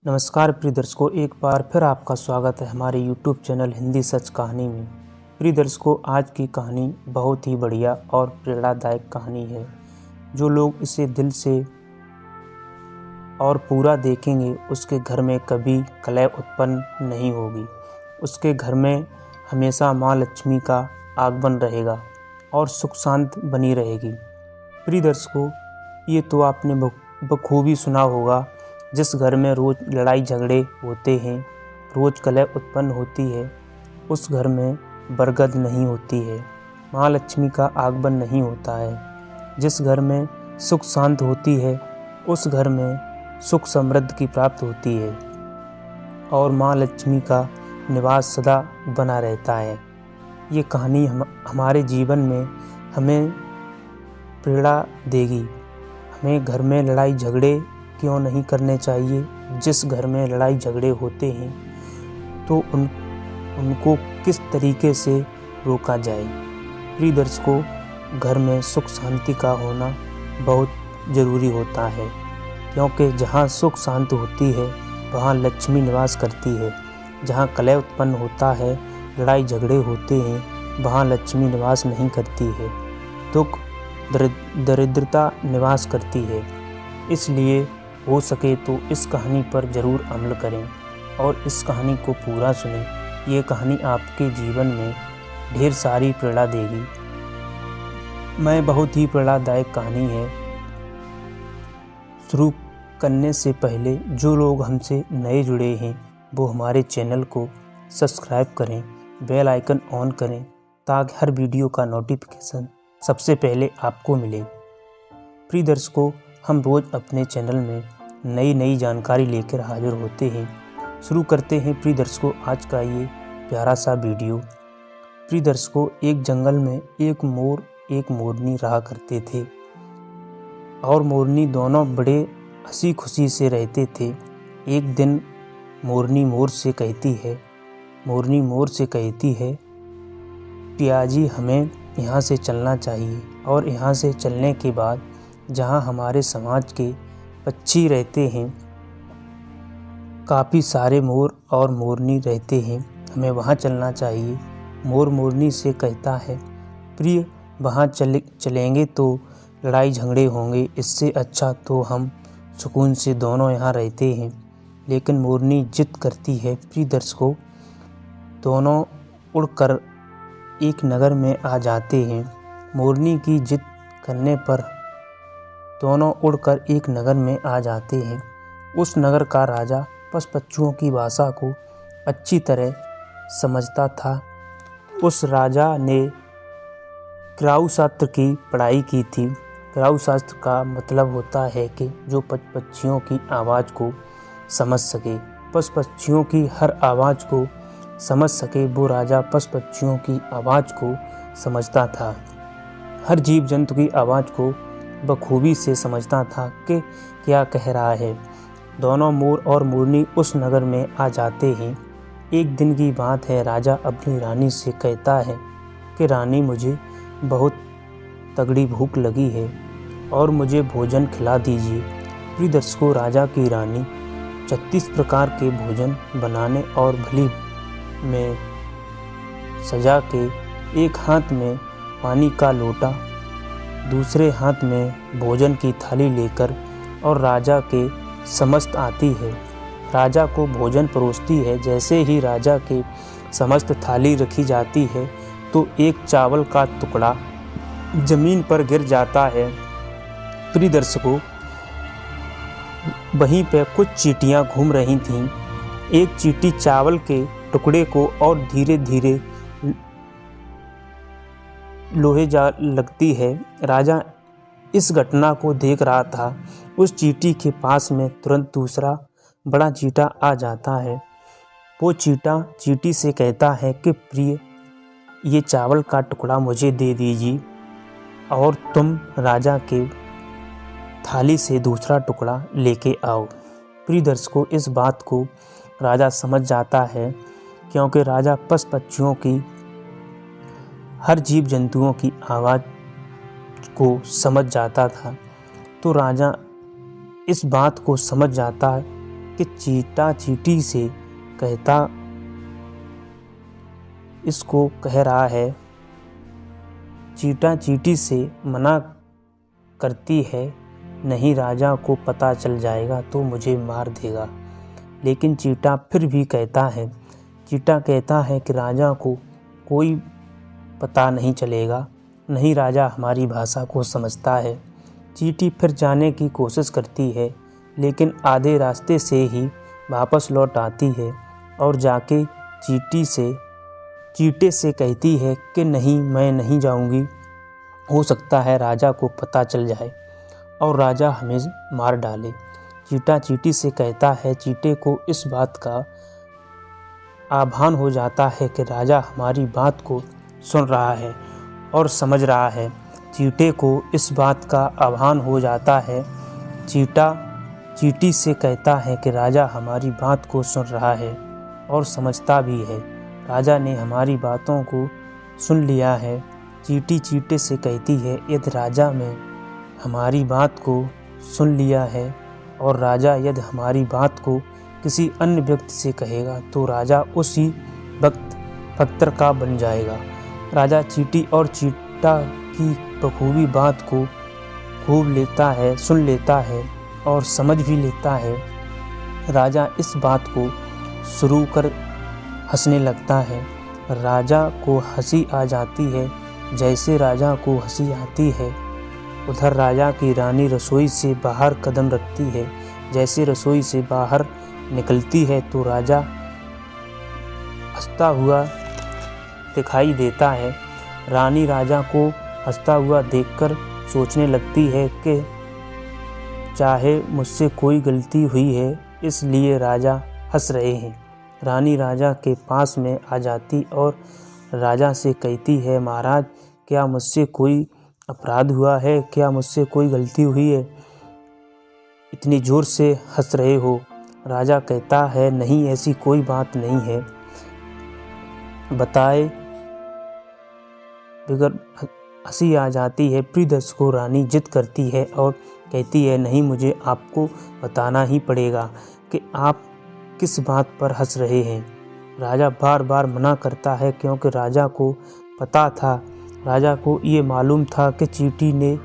नमस्कार प्रिय दर्शकों, एक बार फिर आपका स्वागत है हमारे YouTube चैनल हिंदी सच कहानी में। प्रिय दर्शकों, आज की कहानी बहुत ही बढ़िया और प्रेरणादायक कहानी है। जो लोग इसे दिल से और पूरा देखेंगे उसके घर में कभी कलह उत्पन्न नहीं होगी। उसके घर में हमेशा माँ लक्ष्मी का आगमन रहेगा और सुख शांति बनी रहेगी। प्रिय दर्शकों, ये तो आपने बखूबी सुना होगा, जिस घर में रोज़ लड़ाई झगड़े होते हैं, रोज़ कलह उत्पन्न होती है, उस घर में बरकत नहीं होती है, माँ लक्ष्मी का आगमन नहीं होता है। जिस घर में सुख शांति होती है, उस घर में सुख समृद्धि की प्राप्त होती है और माँ लक्ष्मी का निवास सदा बना रहता है। ये कहानी हमारे जीवन में हमें प्रेरणा देगी। हमें घर में लड़ाई झगड़े क्यों नहीं करने चाहिए। जिस घर में लड़ाई झगड़े होते हैं तो उनको किस तरीके से रोका जाए। प्रिय दर्शकों, घर में सुख शांति का होना बहुत ज़रूरी होता है, क्योंकि जहाँ सुख शांति होती है वहाँ लक्ष्मी निवास करती है। जहाँ कलह उत्पन्न होता है, लड़ाई झगड़े होते हैं, वहाँ लक्ष्मी निवास नहीं करती है, दुख दरिद्रता निवास करती है। इसलिए हो सके तो इस कहानी पर ज़रूर अमल करें और इस कहानी को पूरा सुनें। ये कहानी आपके जीवन में ढेर सारी प्रेरणा देगी। बहुत ही प्रेरणादायक कहानी है। शुरू करने से पहले जो लोग हमसे नए जुड़े हैं वो हमारे चैनल को सब्सक्राइब करें, बेल आइकन ऑन करें, ताकि हर वीडियो का नोटिफिकेशन सबसे पहले आपको मिले। प्रिय दर्शकों, हम रोज़ अपने चैनल में नई जानकारी लेकर हाजिर होते हैं। शुरू करते हैं प्रिय दर्शकों आज का ये प्यारा सा वीडियो। प्रिय दर्शकों, एक जंगल में एक मोर एक मोरनी रहा करते थे और मोरनी दोनों बड़े हंसी खुशी से रहते थे। एक दिन मोरनी मोर से कहती है, पियाजी हमें यहाँ से चलना चाहिए और यहाँ से चलने के बाद जहाँ हमारे समाज के पक्षी रहते हैं, काफ़ी सारे मोर और मोरनी रहते हैं, हमें वहाँ चलना चाहिए। मोर मोरनी से कहता है, प्रिय वहाँ चलेंगे तो लड़ाई झगड़े होंगे, इससे अच्छा तो हम सुकून से दोनों यहाँ रहते हैं। लेकिन मोरनी जिद करती है। प्रिय दर्शकों, दोनों उड़कर एक नगर में आ जाते हैं। मोरनी की जिद करने पर दोनों उड़कर एक नगर में आ जाते हैं। उस नगर का राजा पशु पक्षियों की भाषा को अच्छी तरह समझता था। उस राजा ने क्राउ शास्त्र की पढ़ाई की थी। क्राउ शास्त्र का मतलब होता है कि जो पशु पक्षियों की आवाज़ को समझ सके, पशु पक्षियों की हर आवाज़ को समझ सके, वो राजा पशु पक्षियों की आवाज़ को समझता था। हर जीव जंतु की आवाज़ को बखूबी से समझता था कि क्या कह रहा है। दोनों मोर और मोरनी उस नगर में आ जाते हैं। एक दिन की बात है, राजा अपनी रानी से कहता है कि रानी, मुझे बहुत तगड़ी भूख लगी है और मुझे भोजन खिला दीजिए। प्रिय दर्शकों, राजा की रानी 36 प्रकार के भोजन बनाने और भली में सजा के एक हाथ में पानी का लोटा, दूसरे हाथ में भोजन की थाली लेकर और राजा के समस्त आती है। राजा को भोजन परोसती है। जैसे ही राजा के समस्त थाली रखी जाती है तो एक चावल का टुकड़ा जमीन पर गिर जाता है। प्रिय दर्शकों, वहीं पे कुछ चींटियां घूम रही थीं। एक चींटी चावल के टुकड़े को और धीरे धीरे लोहे जा लगती है। राजा इस घटना को देख रहा था। उस चींटी के पास में तुरंत दूसरा बड़ा चींटा आ जाता है। वो चींटा चींटी से कहता है कि प्रिय, ये चावल का टुकड़ा मुझे दे दीजिए और तुम राजा के थाली से दूसरा टुकड़ा लेके आओ। प्रिय दर्शकों, इस बात को राजा समझ जाता है, क्योंकि राजा पशु पक्षियों की हर जीव जंतुओं की आवाज़ को समझ जाता था। तो राजा इस बात को समझ जाता कि चीटा चीटी से कहता, इसको कह रहा है, चीटा चीटी से मना करती है, नहीं राजा को पता चल जाएगा तो मुझे मार देगा। लेकिन चीटा फिर भी कहता है, चीटा कहता है कि राजा को कोई पता नहीं चलेगा, नहीं राजा हमारी भाषा को समझता है। चीटी फिर जाने की कोशिश करती है, लेकिन आधे रास्ते से ही वापस लौट आती है और जाके चीटे से कहती है कि नहीं, मैं नहीं जाऊंगी, हो सकता है राजा को पता चल जाए और राजा हमें मार डाले। चीटा चीटी से कहता है, चीटे को इस बात का आभान हो जाता है कि राजा हमारी बात को सुन रहा है और समझ रहा है। चीटे को इस बात का आभान हो जाता है। चीटा चीटी से कहता है कि राजा हमारी बात को सुन रहा है और समझता भी है, राजा ने हमारी बातों को सुन लिया है। चीटी चीटे से कहती है, यदि राजा ने हमारी बात को सुन लिया है और राजा यदि हमारी बात को किसी अन्य व्यक्ति से कहेगा तो राजा उसी वक्त पत्थर बन जाएगा। राजा चीटी और चीटा की बखूबी बात को खूब लेता है, सुन लेता है और समझ भी लेता है। राजा इस बात को शुरू कर हंसने लगता है। राजा को हंसी आ जाती है। जैसे राजा को हंसी आती है, उधर राजा की रानी रसोई से बाहर कदम रखती है। जैसे रसोई से बाहर निकलती है तो राजा हंसता हुआ दिखाई देता है। रानी राजा को हंसता हुआ देखकर सोचने लगती है कि चाहे मुझसे कोई गलती हुई है, इसलिए राजा हंस रहे हैं। रानी राजा के पास में आ जाती और राजा से कहती है, महाराज क्या मुझसे कोई अपराध हुआ है, क्या मुझसे कोई गलती हुई है, इतनी ज़ोर से हंस रहे हो। राजा कहता है, नहीं ऐसी कोई बात नहीं है, बताए बगैर हंसी आ जाती है। प्रिय दर्शकों, रानी जिद करती है और कहती है, नहीं मुझे आपको बताना ही पड़ेगा कि आप किस बात पर हंस रहे हैं। राजा बार बार मना करता है क्योंकि राजा को पता था, राजा को ये मालूम था कि चीटी ने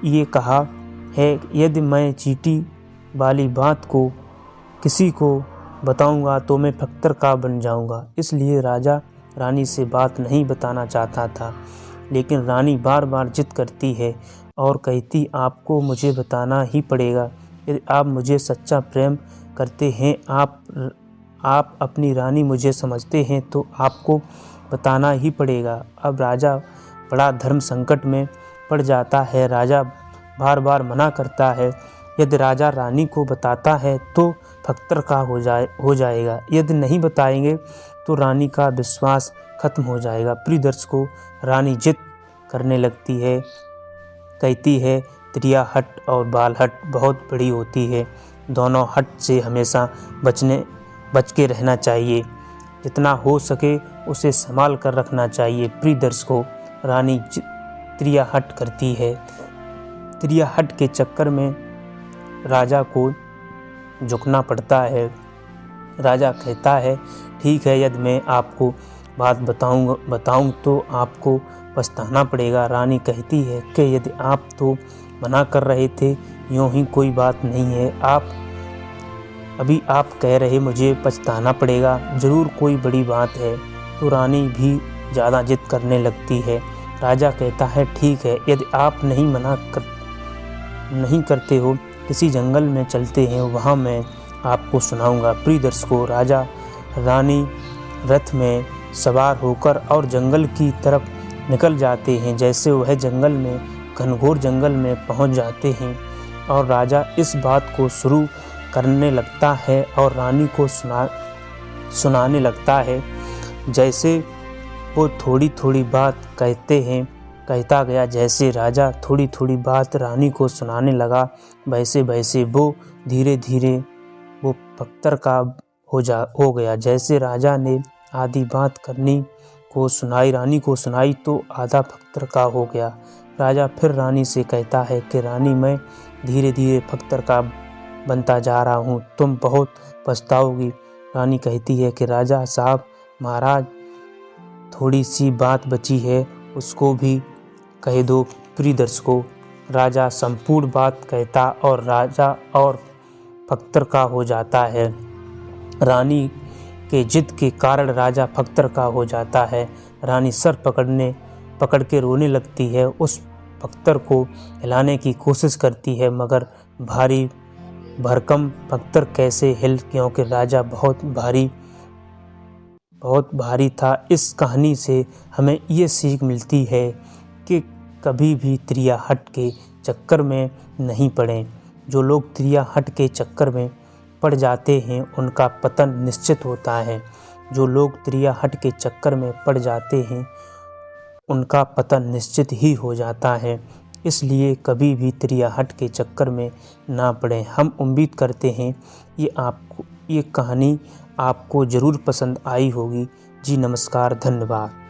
ये कहा है, यदि मैं चीटी वाली बात को किसी को बताऊंगा तो मैं पत्थर का बन जाऊंगा। इसलिए राजा रानी से बात नहीं बताना चाहता था। लेकिन रानी बार बार जिद करती है और कहती, आपको मुझे बताना ही पड़ेगा। यदि आप मुझे सच्चा प्रेम करते हैं, आप अपनी रानी मुझे समझते हैं तो आपको बताना ही पड़ेगा। अब राजा बड़ा धर्म संकट में पड़ जाता है। राजा बार बार मना करता है। यदि राजा रानी को बताता है तो पत्थर का हो जाएगा, यदि नहीं बताएंगे तो रानी का विश्वास खत्म हो जाएगा। प्रिय दर्शकों, रानी जिद करने लगती है, कहती है, त्रिया हट और बाल हट बहुत बड़ी होती है, दोनों हट से हमेशा बच के रहना चाहिए, जितना हो सके उसे संभाल कर रखना चाहिए। प्रिय दर्शकों, रानी त्रिया हट करती है। त्रिया हट के चक्कर में राजा को झुकना पड़ता है। राजा कहता है, ठीक है, यदि मैं आपको बात बताऊं तो आपको पछताना पड़ेगा। रानी कहती है कि यदि आप तो मना कर रहे थे, यूँ ही कोई बात नहीं है, अभी आप कह रहे मुझे पछताना पड़ेगा, ज़रूर कोई बड़ी बात है। तो रानी भी ज़्यादा जिद करने लगती है। राजा कहता है, ठीक है, यदि आप नहीं करते हो, किसी जंगल में चलते हैं, वहाँ मैं आपको सुनाऊंगा। प्रिय दर्शकों, राजा रानी रथ में सवार होकर और जंगल की तरफ निकल जाते हैं। जैसे वह जंगल में घनघोर जंगल में पहुँच जाते हैं और राजा इस बात को शुरू करने लगता है और रानी को सुनाने लगता है। जैसे वो थोड़ी थोड़ी बात कहता गया, जैसे राजा थोड़ी थोड़ी बात रानी को सुनाने लगा, वैसे वैसे वो धीरे धीरे वो पत्थर का हो गया। जैसे राजा ने आधी बात रानी को सुनाई तो आधा पत्थर का हो गया। राजा फिर रानी से कहता है कि रानी, मैं धीरे धीरे पत्थर का बनता जा रहा हूँ, तुम बहुत पछताओगी। रानी कहती है कि राजा साहब, महाराज, थोड़ी सी बात बची है, उसको भी कह दो। प्रिय दर्शकों, राजा संपूर्ण बात कहता और राजा और फख्तर का हो जाता है। रानी के जिद के कारण राजा फख्तर का हो जाता है। रानी सर पकड़ के रोने लगती है। उस फख्तर को हिलाने की कोशिश करती है, मगर भारी भरकम फख्तर कैसे क्योंकि राजा बहुत भारी था। इस कहानी से हमें ये सीख मिलती है कि कभी भी तिरियाहट के चक्कर में नहीं पड़ें। जो लोग तिरियाहट के चक्कर में पड़ जाते हैं उनका पतन निश्चित होता है। जो लोग तिरियाहट के चक्कर में पड़ जाते हैं उनका पतन निश्चित ही हो जाता है। इसलिए कभी भी तिरियाहट के चक्कर में ना पड़ें। हम उम्मीद करते हैं ये कहानी आपको ज़रूर पसंद आई होगी। जी नमस्कार, धन्यवाद।